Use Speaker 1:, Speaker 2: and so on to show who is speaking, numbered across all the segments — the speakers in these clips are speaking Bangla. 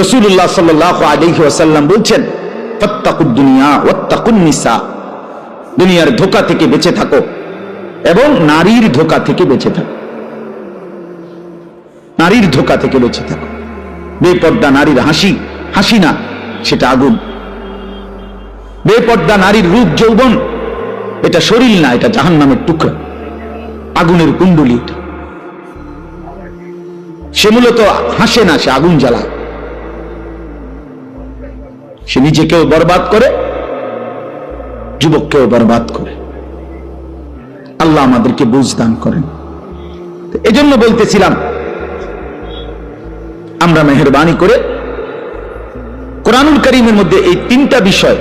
Speaker 1: রাসূলুল্লাহ সাল্লাল্লাহু আলাইহি ওয়াসাল্লাম বলছেন, ফাত্তাকুদ দুনিয়া ওয়াত্তাকুন নিসা, দুনিয়ার ধোঁকা থেকে বেঁচে থাকো এবং নারীর ধোঁকা থেকে বেঁচে থাকো। নারীর ধোঁকা থেকে বেঁচে থাকো। বেপর্দা নারীর হাসি হাসি না, সেটা আগুন। বেপর্দা নারীর রূপ যৌবন, এটা শরীর না, এটা জাহান্নামের টুকরা, আগুনের কুণ্ডলী। সে মূলত হাসে না, সে আগুন জ্বালায়। সে নিজেকেও বরবাদ করে, যুবককেও বরবাদ করে। আল্লাহ আমাদেরকে বুঝ দান করেন। এজন্য বলতেছিলাম, আমরা মেহেরবানি করে কোরআনুল কারীমের মধ্যে এই তিনটা বিষয়,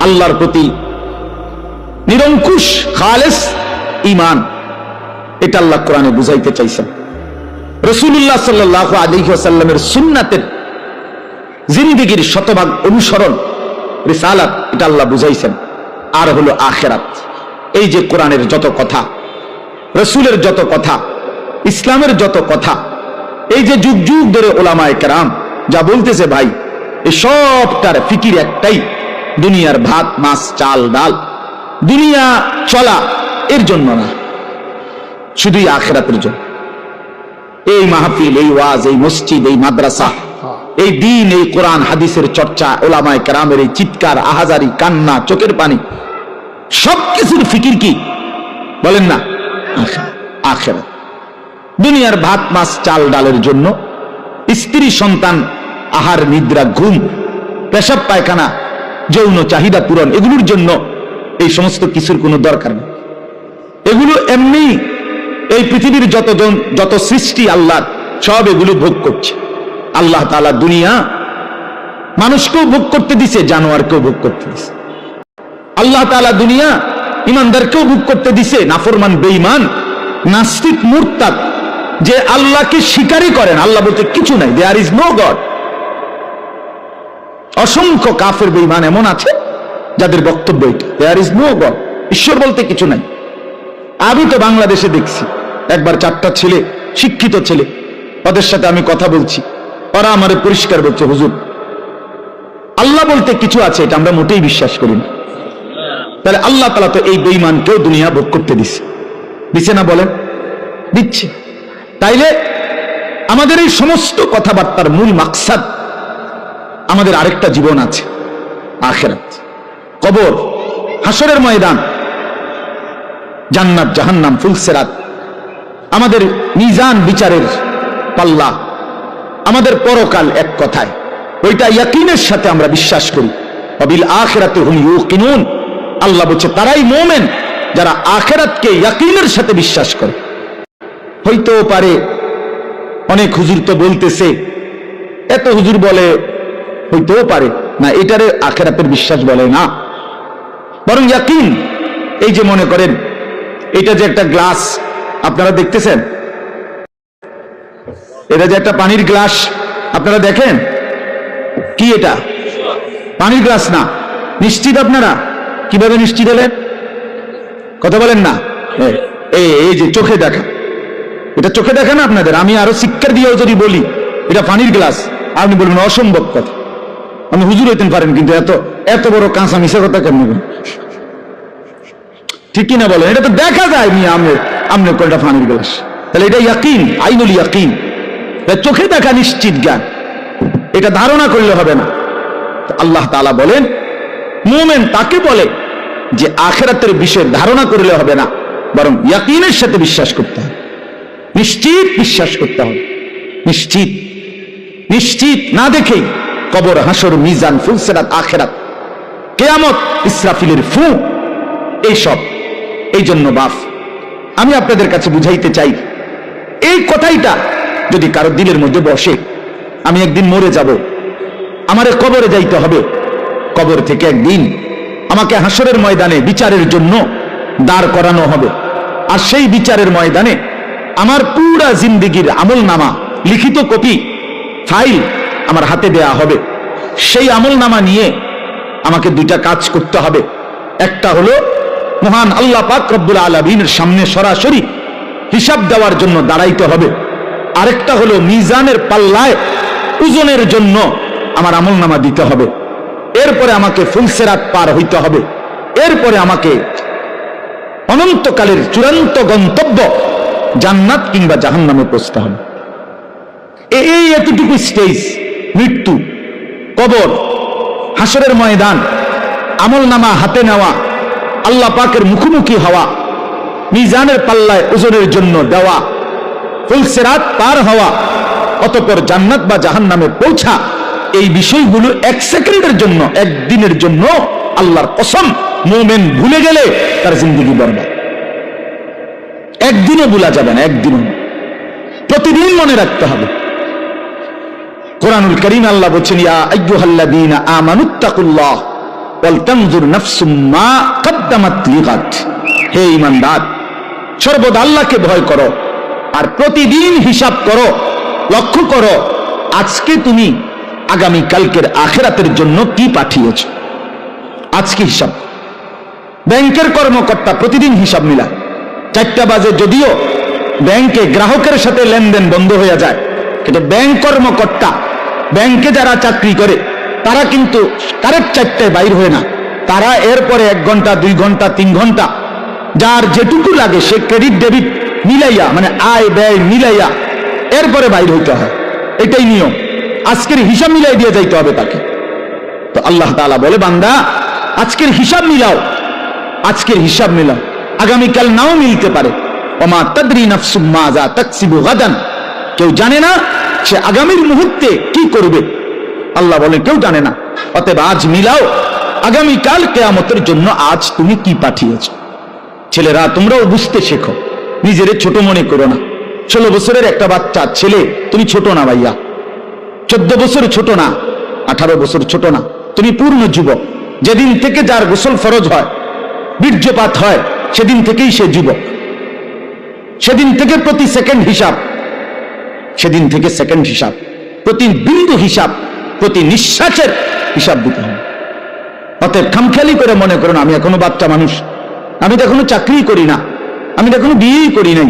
Speaker 1: আল্লাহর প্রতি নিরঙ্কুশ খালেস ঈমান, এটা আল্লাহ কোরআনে বুঝাইতে চাইছেন। রাসূলুল্লাহ সাল্লাল্লাহু আলাইহি ওয়াসাল্লামের সুন্নাতের জিন্দেগীর শতভাগ অনুসরণ, রিসালাত, এটা আল্লাহ বুঝাইছেন। আর হলো আখিরাত। এই যে কোরআনের যত কথা, রাসূলের যত কথা, ইসলামের যত কথা, এই যে যুগ যুগ ধরে উলামায়ে কেরাম যা বলতেছে ভাই, এই সবটার ফিকির একটাই, দুনিয়ার ভাত মাছ চাল ডাল, দুনিয়া চলা এর জন্য না, শুধুই আখিরাতের জন্য। এই মাহফিল, এই ওয়াজ, এই মসজিদ, এই মাদ্রাসা, এই দিন, এই কোরআন হাদিসের চর্চা, উলামায়ে কেরামের এই চিৎকার, আহাজারি, কান্না, চোখের পানি, সবকিছুর ফিকির কি বলেন না? আখিরাত। দুনিয়ার ভাত মাছ চাল ডালের জন্য, স্ত্রী সন্তান, আহার নিদ্রা, ঘুম, পেশাব পায়খানা, যৌন চাহিদা পূরণ, এগুলোর জন্য এই সমস্ত কিছুর কোনো দরকার নেই। এগুলো এমনি এই পৃথিবীর যত সৃষ্টি আল্লাহ, সব এগুলো ভোগ করছে। আল্লাহ তাআলা দুনিয়া মানুষকেও ভোগ করতে দিছে, জানোয়ারকেও ভোগ করতে দিছে। আল্লাহ তাআলা দুনিয়া ইমানদারকেও ভোগ করতে দিছে, নাফরমান বেঈমান নাস্তিক মুরতাদ যে আল্লাহকে স্বীকারই করেন, আল্লাহ বলতে কিছু নাই, দেয়ার ইজ নো গড। অসংখ্য কাফের বেঈমান এমন আছে যাদের বক্তব্য এটা, দেয়ার ইজ নো গড, ঈশ্বর বলতে কিছু নাই। আমি তো বাংলাদেশে দেখছি একবার 4টা ছেলে, শিক্ষিত ছেলে, ওদের সাথে আমি কথা বলছি, ওরা আমারে পরিষ্কার বলছে, হুজুর আল্লাহ বলতে কিছু আছে, এটা আমরা মোটেই বিশ্বাস করি না। তাহলে আল্লাহ তাআলা তো এই বেঈমানকেও দুনিয়া ভোগ করতে দিচ্ছে না? বলেন, দিচ্ছে। তাইলে আমাদের এই সমস্ত কথাবার্তার মূল মাকসাদ, আমাদের আরেকটা জীবন আছে, আখিরাত, কবর, হাসরের ময়দান, জান্নাত জাহান্নাম, ফুলসিরাত, আমাদের মিজান বিচারের পাল্লা, আমাদের পরকাল। এক কথায় ওইটা ইয়াকিনের সাথে আমরা বিশ্বাস করি। ওয়াবিল আখিরাতি হুম ইউকিনুন, আল্লাহ বলছে তারাই মুমিন যারা আখিরাতকে ইয়াকিনের সাথে বিশ্বাস করে। হইতো পারে অনেক হুজুর তো বলতেছে, এত হুজুর বলে, হইতেও পারে না, এটারে আখিরাতের বিশ্বাস বলে না, বরং ইয়াকিন। এই যে মনে করেন, এটা যে একটা গ্লাস আপনারা দেখতেছেন, এটা যে একটা পানির গ্লাস আপনারা দেখেন, কি এটা? পানির গ্লাস না। নিশ্চিত আপনারা? কিভাবে নিশ্চিত হলেন? কথা বলেন না। এই যে চোখে দেখা, এটা চোখে দেখা না আপনাদের? আমি আরো শিক্ষা দিয়েও যদি বলি এটা পানির গ্লাস, আপনি বলবেন অসম্ভব কথা, আমি হুজুর হইতে পারেন, কিন্তু এত বড় কাঁচা মিশা কথা কেমন বলেন? ঠিক কিনা বলেন? এটা তো দেখা যায়, আমনে কোনটা পানির গ্লাস। তাহলে এটা ইয়াকিন, আইনুল ইয়াকিন, চোখে দেখা নিশ্চিত জ্ঞান, এটা ধারণা করলে হবে না। আল্লাহ তাআলা বলেন মুমিন তাকে বলে যে আখিরাতের বিষয়ে ধারণা করলে হবে না, বরং ইয়াকিনের সাথে বিশ্বাস করতে হবে, নিশ্চিত বিশ্বাস করতে হবে। নিশ্চিত নিশ্চিত না দেখেই কবর, হাসর, মিজান, ফুলসিরাত, আখিরাত, কিয়ামত, ইসরাফিলের ফু, এইসব। এই জন্য বাপ, আমি আপনাদের কাছে বুঝাইতে চাই, এই কথাইটা যদি কারো দিলের মধ্যে বসে, আমি একদিন মরে যাব, আমারে কবরে যাইতে হবে, কবর থেকে একদিন আমাকে হাসরের ময়দানে বিচারের জন্য দাঁড় করানো হবে, আর সেই বিচারের ময়দানে আমার পুরা জিন্দেগীর আমল নামা, লিখিত কপি, ফাইল আমার হাতে দেয়া হবে। সেই আমল নামা নিয়ে আমাকে দুইটা কাজ করতে হবে। একটা হলো মহান আল্লাহ পাক রব্বুল আলামিনের সামনে সরাসরি হিসাব দেওয়ার জন্য দাঁড়াইতে হবে। আরেকটা হলো মিজানের পাল্লায় ওজনের জন্য আমার আমলনামা দিতে হবে, এরপরে আমাকে ফুলসিরাত পার হইতে হবে, এরপরে আমাকে অনন্তকালের চূড়ান্ত গন্তব্য জান্নাত কিংবা জাহান্নামে পৌঁছতে হবে। এই এতটুকু স্টেজ, মৃত্যু, কবর, হাসরের ময়দান, আমলনামা হাতে নেওয়া, আল্লাহ পাকের মুখোমুখি হওয়া, মিজানের পাল্লায় ওজনের জন্য দেওয়া, ফুলসিরাত পার হওয়া, অতঃপর জান্নাত বা জাহান্নামে পৌঁছা, এই বিষয়গুলো এক সেকেন্ডের জন্য, একদিনের জন্য আল্লাহর কসম মুমিন ভুলে গেলে তার জিন্দেগি বরবাদ। একদিনও ভুলা যাবে না, একদিনও, প্রতিদিন মনে রাখতে হবে। কোরআনুল কারীম আল্লাহ বলেছেন, ইয়া আইয়ুহাল্লাযীনা আমানুত্তাকুল্লাহ ওয়াল তানজুর নাফসুম মা কদ্দামাত লিগাদ। হে ঈমানদার, সর্বদা আল্লাহকে ভয় করো আর প্রতিদিন হিসাব করো, লক্ষ্য করো আজকে তুমি আগামী কালকের আখিরাতের জন্য কি পাঠিয়েছ। আজকে হিসাব। ব্যাংকের কর্মকর্তা প্রতিদিন হিসাব মিলায়। 4টা বাজে যদিও ব্যাংকে গ্রাহকের সাথে লেনদেন বন্ধ হয়ে যায়, কিন্তু ব্যাংক কর্মকর্তা, ব্যাংকে যারা চাকরি করে তারা কিন্তু কারেক্ট 4টায় বাইর হয় না। তারা এরপরে 1 ঘন্টা, 2 ঘন্টা, 3 ঘন্টা যার যেটুকু লাগে সে ক্রেডিট ডেবিট মিলাইয়া, মানে আয় ব্যয় মিলাইয়া এরপরে বাইর হইতে হয়। এটাই নিয়ম। আজকের হিসাব মিলাই দিয়ে যাইতে হবে তাকে। তো আল্লাহ তাআলা বলে, বান্দা আজকের হিসাব মিলাও, আজকের হিসাব মিলাও, আগামীকাল নাও মিলতে পারে। ওমা তাদরি নাফসুম মাজা তাকসিবু গাদান। কেউ জানে না সে আগামীর মুহূর্তে কি করবে। আল্লাহ বলে কেউ জানে না। অতএব আজ মিলাও, আগামীকাল কিয়ামতের জন্য আজ তুমি কি পাঠিয়েছ। ছেলেরা তোমরাও বুঝতে শেখো, নিজেরে ছোট মনে করো না। 16 বছরের একটা বাচ্চা ছেলে, তুমি ছোট না ভাইয়া। 14 বছর ছোট না, 18 বছর ছোট না, তুমি পূর্ণ যুবক। যেদিন থেকে যার গোসল ফরজ হয়, বীর্যপাত হয়, সেদিন থেকেই সে যুবক। সেদিন থেকে প্রতি সেকেন্ড হিসাব, সেদিন থেকে সেকেন্ড হিসাব, প্রতি বিন্দু হিসাব, প্রতি নিঃশ্বাসের হিসাব দিতে হবে। অতএব খামখেয়ালি করে মনে করো না আমি এখনো বাচ্চা মানুষ, আমি তো এখনো চাকরি করি না, আমি তো এখনো বিয়েই করি নাই,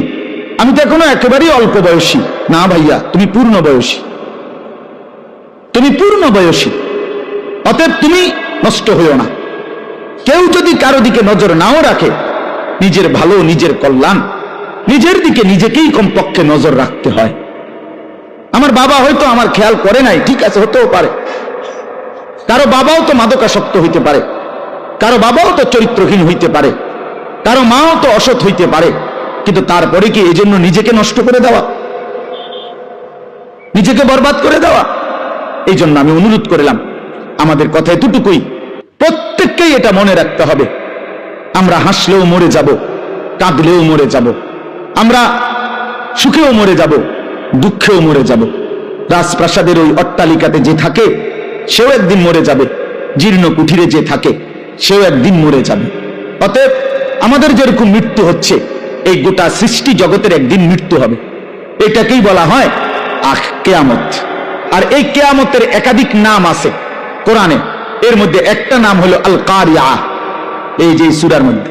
Speaker 1: আমি তো এখনো একেবারেই অল্প বয়সী। না ভাইয়া, তুমি পূর্ণ বয়সী, তুমি পূর্ণ বয়সী। অতএব তুমি নষ্ট হইও না। কেউ যদি কারো দিকে নজর নাও রাখে, নিজের ভালো, নিজের কল্যাণ, নিজের দিকে নিজেকেই কমপক্ষে নজর রাখতে হয়। আমার বাবা হয়তো আমার খেয়াল করে নাই, ঠিক আছে, হতেও পারে। কারো বাবাও তো মাদকাসক্ত হইতে পারে, কারো বাবাও তো চরিত্রহীন হইতে পারে, কারো মাও তো অসৎ হইতে পারে। কিন্তু তারপরে কি এজন্য নিজেকে নষ্ট করে দেওয়া, নিজেকে বরবাদ করে দেওয়া? এই জন্য আমি অনুরোধ করলাম, আমাদের কথা এতটুকুই, প্রত্যেককেই এটা মনে রাখতে হবে। আমরা হাসলেও মরে যাব, কাঁদলেও মরে যাব, আমরা সুখেও মরে যাব, দুঃখেও মরে যাব। রাজপ্রাসাদের ওই অট্টালিকাতে যে থাকে সেও একদিন মরে যাবে, জীর্ণ কুঠিরে যে থাকে সেও একদিন মরে যাবে। অতএব আমাদের যেরকম মৃত্যু হচ্ছে, এই গোটা সৃষ্টি জগতের একদিন মৃত্যু হবে। এটাকেই বলা হয় কিয়ামত। আর এই কিয়ামতের একাধিক নাম আছে কোরআনে। এর মধ্যে একটা নাম হলো আল কারিয়া, এই যে সূরার মধ্যে।